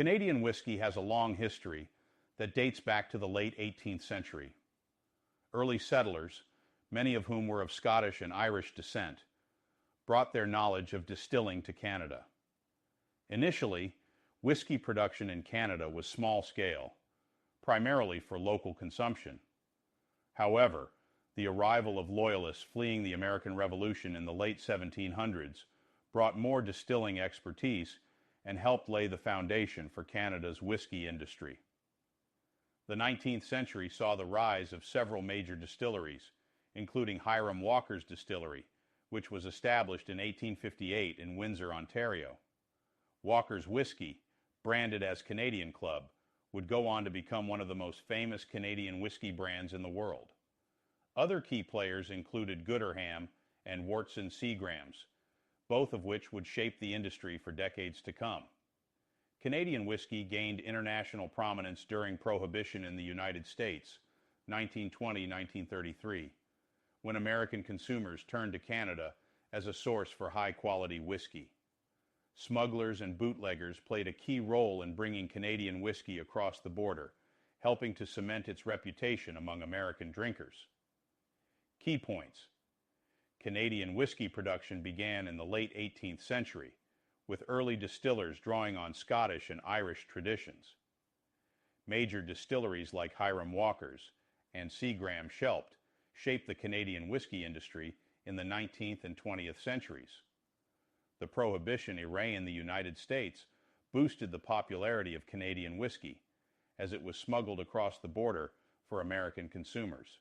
Canadian whiskey has a long history that dates back to the late 18th century. Early settlers, many of whom were of Scottish and Irish descent, brought their knowledge of distilling to Canada. Initially, whiskey production in Canada was small scale, primarily for local consumption. However, the arrival of loyalists fleeing the American Revolution in the late 1700s brought more distilling expertise and helped lay the foundation for Canada's whiskey industry. The 19th century saw the rise of several major distilleries, including Hiram Walker's Distillery, which was established in 1858 in Windsor, Ontario. Walker's Whisky, branded as Canadian Club, would go on to become one of the most famous Canadian whiskey brands in the world. Other key players included Gooderham and Wharton Seagrams, both of which would shape the industry for decades to come. Canadian whiskey gained international prominence during Prohibition in the United States, 1920-1933, when American consumers turned to Canada as a source for high-quality whiskey. Smugglers and bootleggers played a key role in bringing Canadian whiskey across the border, helping to cement its reputation among American drinkers. Key points. Canadian whiskey production began in the late 18th century, with early distillers drawing on Scottish and Irish traditions. Major distilleries like Hiram Walker's and Seagram Shelpt shaped the Canadian whiskey industry in the 19th and 20th centuries. The Prohibition era in the United States boosted the popularity of Canadian whiskey, as it was smuggled across the border for American consumers.